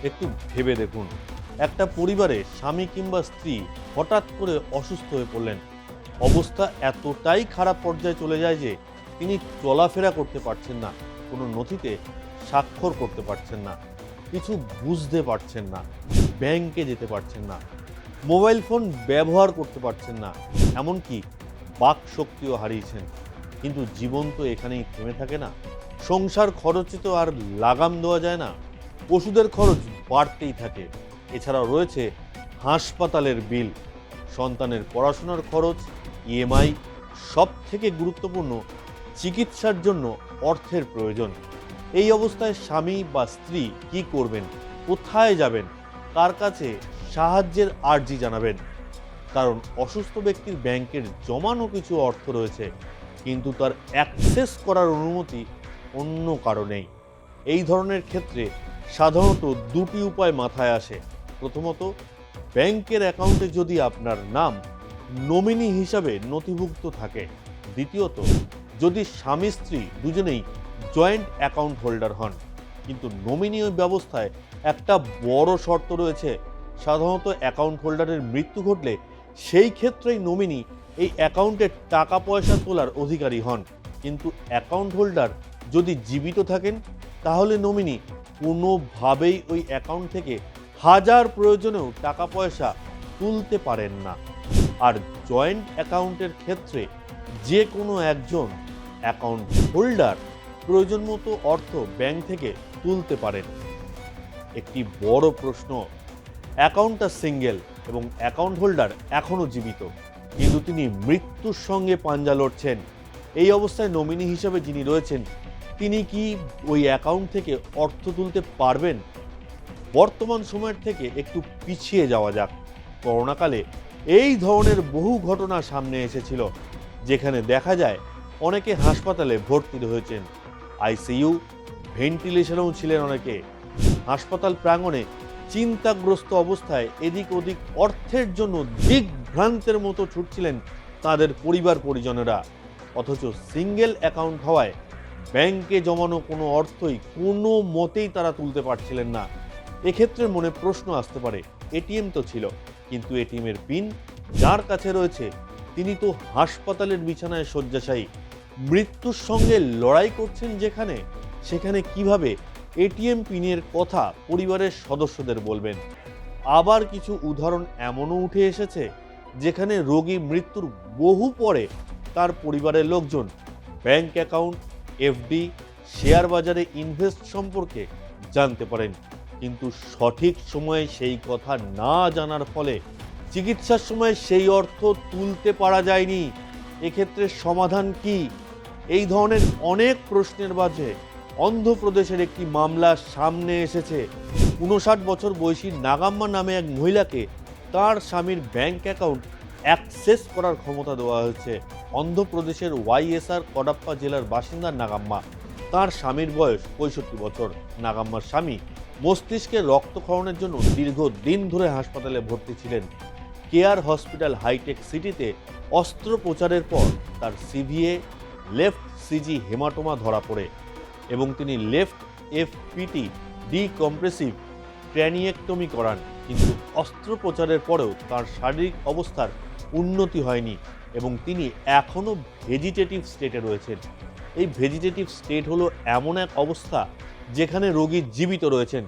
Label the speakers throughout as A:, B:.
A: একটু ভেবে দেখুন, একটা পরিবারে স্বামী কিংবা স্ত্রী হঠাৎ করে অসুস্থ হয়ে পড়লেন। অবস্থা এতটাই খারাপ পর্যায়ে চলে যায় যে তিনি চলাফেরা করতে পারছেন না, কোনো নথিতে স্বাক্ষর করতে পারছেন না, কিছু বুঝতে পারছেন না, ব্যাংকে যেতে পারছেন না, মোবাইল ফোন ব্যবহার করতে পারছেন না, এমনকি বাক শক্তিও হারিয়েছেন। কিন্তু জীবন তো এখানেই থেমে থাকে না। সংসার খরচে তো আর লাগাম দেওয়া যায় না, ওষুধের খরচ বাড়তেই থাকে। এছাড়াও রয়েছে হাসপাতালের বিল, সন্তানের পড়াশোনার খরচ, ইএমআই, সব থেকে গুরুত্বপূর্ণ চিকিৎসার জন্য অর্থের প্রয়োজন। এই অবস্থায় স্বামী বা স্ত্রী কি করবেন, কোথায় যাবেন, কার কাছে সাহায্যের আর্জি জানাবেন? কারণ অসুস্থ ব্যক্তির ব্যাংকের জমানো কিছু অর্থ রয়েছে, কিন্তু তার অ্যাক্সেস করার অনুমতি অন্য কারো নেই। এই ধরনের ক্ষেত্রে সাধারণত দুটি উপায় মাথায় আসে। প্রথমত, ব্যাংকের অ্যাকাউন্টে যদি আপনার নাম নমিনি হিসাবে নথিভুক্ত থাকে। দ্বিতীয়ত, যদি স্বামী স্ত্রী দুজনেই জয়েন্ট অ্যাকাউন্ট হোল্ডার হন। কিন্তু নমিনি ব্যবস্থায় একটা বড় শর্ত রয়েছে। সাধারণত অ্যাকাউন্ট হোল্ডারের মৃত্যু ঘটলে সেই ক্ষেত্রেই নমিনি এই অ্যাকাউন্টে টাকা পয়সা তোলার অধিকারী হন। কিন্তু অ্যাকাউন্ট হোল্ডার যদি জীবিত থাকেন, তাহলে নমিনি কোনোভাবেই ওই অ্যাকাউন্ট থেকে হাজার প্রয়োজনেও টাকা পয়সা তুলতে পারেন না। আর জয়েন্ট অ্যাকাউন্টের ক্ষেত্রে যে কোনো একজন অ্যাকাউন্ট হোল্ডার প্রয়োজন মতো অর্থ ব্যাংক থেকে তুলতে পারেন। একটি বড় প্রশ্ন, অ্যাকাউন্টটা সিঙ্গেল এবং অ্যাকাউন্ট হোল্ডার এখনও জীবিত, কিন্তু তিনি মৃত্যুর সঙ্গে পাঞ্জা লড়ছেন। এই অবস্থায় নমিনি হিসাবে যিনি রয়েছেন, তিনি কি ওই অ্যাকাউন্ট থেকে অর্থ তুলতে পারবেন? বর্তমান সময়ের থেকে একটু পিছিয়ে যাওয়া যাক। করোনাকালে এই ধরনের বহু ঘটনা সামনে এসেছিল, যেখানে দেখা যায় অনেকে হাসপাতালে ভর্তি হয়েছেন, আইসিইউ, ভেন্টিলেশনেও ছিলেন অনেকে। হাসপাতাল প্রাঙ্গণে চিন্তাগ্রস্ত অবস্থায় এদিক ওদিক অর্থের জন্য দিগ্ভ্রান্তের মতো ছুটছিলেন তাদের পরিবার পরিজনেরা। অথচ সিঙ্গেল অ্যাকাউন্ট হওয়ায় ব্যাংকে জমানো কোনো অর্থই কোনো মতেই তারা তুলতে পারছিলেন না। এক্ষেত্রে মনে প্রশ্ন আসতে পারে, এটিএম তো ছিল, কিন্তু এটিএমের পিন যার কাছে রয়েছে তিনি তো হাসপাতালের বিছানায় শয্যাশায়ী, মৃত্যুর সঙ্গে লড়াই করছেন যেখানে, সেখানে কিভাবে এটিএম পিনের কথা পরিবারের সদস্যদের বলবেন? আবার কিছু উদাহরণ এমনও উঠে এসেছে যেখানে রোগী মৃত্যুর বহু পরে তার পরিবারের লোকজন ব্যাংক অ্যাকাউন্ট, এফডি, শেয়ার বাজারে ইনভেস্ট সম্পর্কে জানতে পারেন, কিন্তু সঠিক সময়ে সেই কথা না জানার ফলে চিকিৎসার সময় সেই অর্থ তুলতে পারা যায়নি। এক্ষেত্রে সমাধান কি? এই ধরনের অনেক প্রশ্নের মাঝে অন্ধ্রপ্রদেশের একটি মামলা সামনে এসেছে। 59 বছর বয়সী নাগাম্মা নামে এক মহিলাকে তার স্বামীর ব্যাংক অ্যাকাউন্ট অ্যাক্সেস করার ক্ষমতা দেওয়া হয়েছে। অন্ধ্রপ্রদেশের ওয়াইএসআর কডাপ্পা জেলার বাসিন্দা নাগাম্মা, তার স্বামীর বয়স 65 বছর। নাগাম্মার স্বামী মস্তিষ্কে রক্তক্ষরণের জন্য দীর্ঘদিন ধরে হাসপাতালে ভর্তি ছিলেন। কেয়ার হসপিটাল হাইটেক সিটিতে অস্ত্রোপচারের পর তার সিভিএ লেফট সিজি হেমাটোমা ধরা পড়ে এবং তিনি লেফট এফপিটি ডিকম্প্রেসিভ ক্র্যানিয়েক্টমি করান। কিন্তু অস্ত্রোপচারের পরেও তার শারীরিক অবস্থার উন্নতি হয়নি এবং তিনি এখনও ভেজিটেটিভ স্টেটে রয়েছেন। এই ভেজিটেটিভ স্টেট হলো এমন এক অবস্থা যেখানে রোগী জীবিত রয়েছেন,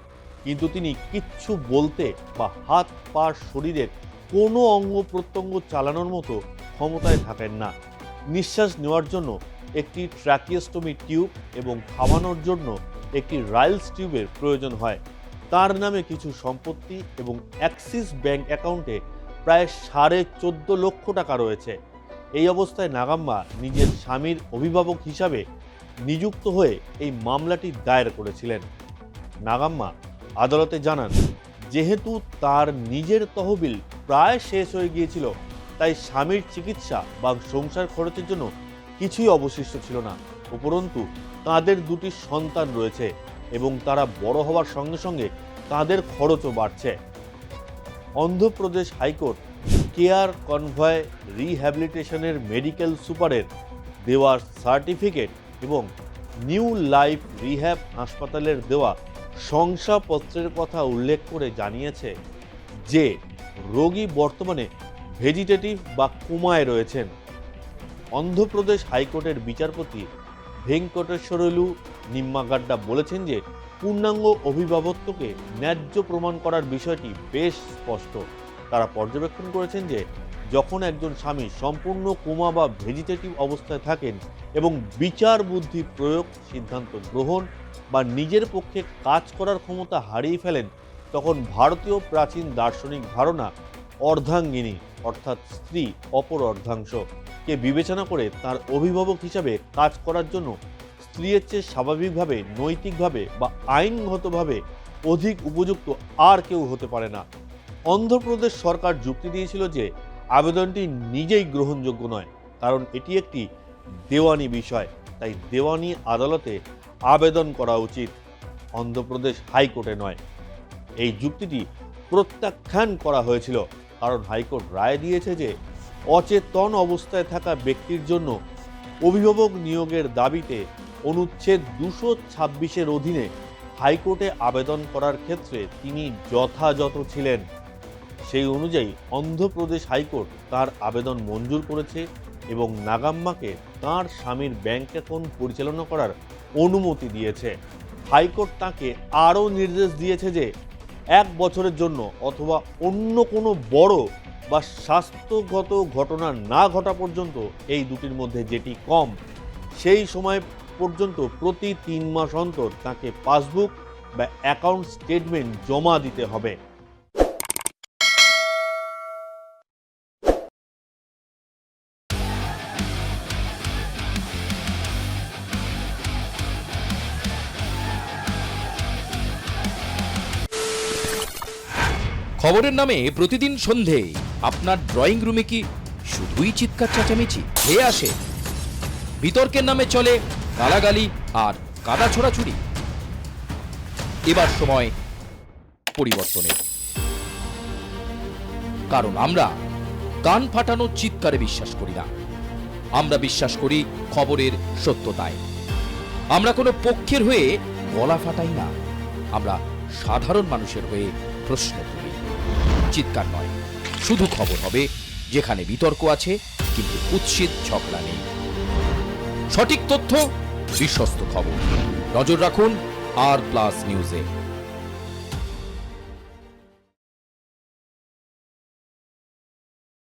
A: কিন্তু তিনি কিচ্ছু বলতে বা হাত পা শরীরের কোনো অঙ্গ প্রত্যঙ্গ চালানোর মতো ক্ষমতায় থাকেন না। নিঃশ্বাস নেওয়ার জন্য একটি ট্র্যাকিওস্টমি টিউব এবং খাওয়ানোর জন্য একটি রাইলস টিউবের প্রয়োজন হয়। তার নামে কিছু সম্পত্তি এবং অ্যাক্সিস ব্যাংক অ্যাকাউন্টে প্রায় 14.5 লক্ষ টাকা রয়েছে। এই অবস্থায় নাগাম্মা নিজের স্বামীর অভিভাবক হিসাবে নিযুক্ত হয়ে এই মামলাটি দায়ের করেছিলেন। নাগাম্মা আদালতে জানান, যেহেতু তার নিজের তহবিল প্রায় শেষ হয়ে গিয়েছিল, তাই স্বামীর চিকিৎসা বা সংসার খরচের জন্য কিছুই অবশিষ্ট ছিল না। উপরন্তু তাদের দুটি সন্তান রয়েছে এবং তারা বড় হওয়ার সঙ্গে সঙ্গে তাদের খরচও বাড়ছে। অন্ধ্রপ্রদেশ হাইকোর্ট কেয়ার কনভয় রিহ্যাবিলিটেশনের মেডিকেল সুপারের দেওয়া সার্টিফিকেট এবং নিউ লাইফ রিহ্যাব হাসপাতালের দেওয়া শংসাপত্রের কথা উল্লেখ করে জানিয়েছে যে রোগী বর্তমানে ভেজিটেটিভ বা কোমায় রয়েছেন। অন্ধ্রপ্রদেশ হাইকোর্টের বিচারপতি ভেঙ্কটেশ্বরলু নিম্মাগাড্ডা বলেছেন যে পূর্ণাঙ্গ অভিভাবকত্বকে ন্যায্য প্রমাণ করার বিষয়টি বেশ স্পষ্ট। তারা পর্যবেক্ষণ করেছেন যে যখন একজন স্বামী সম্পূর্ণ কোমা বা ভেজিটেটিভ অবস্থায় থাকেন এবং বিচার বুদ্ধি প্রয়োগ, সিদ্ধান্ত গ্রহণ বা নিজের পক্ষে কাজ করার ক্ষমতা হারিয়ে ফেলেন, তখন ভারতীয় প্রাচীন দার্শনিক ধারণা অর্ধাঙ্গিনী অর্থাৎ স্ত্রী অপর অর্ধাংশ কে বিবেচনা করে তার অভিভাবক হিসাবে কাজ করার জন্য স্ত্রীর চেয়ে স্বাভাবিকভাবে, নৈতিকভাবে বা আইনগতভাবে অধিক উপযুক্ত আর কেউ হতে পারে না। অন্ধ্রপ্রদেশ সরকার যুক্তি দিয়েছিল যে আবেদনটি নিজেই গ্রহণযোগ্য নয়, কারণ এটি একটি দেওয়ানি বিষয়, তাই দেওয়ানি আদালতে আবেদন করা উচিত, অন্ধ্রপ্রদেশ হাইকোর্টে নয়। এই যুক্তিটি প্রত্যাখ্যান করা হয়েছিল, কারণ হাইকোর্ট রায় দিয়েছে যে অচেতন অবস্থায় থাকা ব্যক্তির জন্য অভিভাবক নিয়োগের দাবিতে অনুচ্ছেদ 226-এর অধীনে হাইকোর্টে আবেদন করার ক্ষেত্রে তিনি যথাযথ ছিলেন। সেই অনুযায়ী অন্ধ্রপ্রদেশ হাইকোর্ট তার আবেদন মঞ্জুর করেছে এবং নাগাম্মাকে তাঁর স্বামীর ব্যাংক অ্যাকাউন্ট পরিচালনা করার অনুমতি দিয়েছে। হাইকোর্ট তাকে আরও নির্দেশ দিয়েছে যে 1 বছরের জন্য অথবা অন্য কোনো বড় বা স্বাস্থ্যগত ঘটনা না ঘটা পর্যন্ত, এই দুটির মধ্যে যেটি কম, সেই সময় পর্যন্ত প্রতি 3 মাস অন্তর তাকে পাসবুক বা অ্যাকাউন্ট স্টেটমেন্ট জমা দিতে হবে।
B: খবরের নামে প্রতিদিন সন্ধে আপনার ড্রয়িং রুমে কি শুধুই চিৎকার চেঁচামেচি খেয়ে আসে? বিতর্কের নামে চলে গালাগালি আর কাদা ছোড়াছুড়ি। এবার সময় পরিবর্তনের, কারণ আমরা কান ফাটানো চিৎকারে বিশ্বাস করি না। আমরা বিশ্বাস করি খবরের সত্যতায়। আমরা কোনো পক্ষের হয়ে গলা ফাটাই না, আমরা সাধারণ মানুষের হয়ে প্রশ্ন তুলি। চিৎকার নয়, শুধু খবর হবে যেখানে বিতর্ক আছে কিন্তু কুৎসিত ঝগড়া নেই। সঠিক তথ্য, বিশ্বস্ত খবর। নজর রাখুন আর প্লাস নিউজে।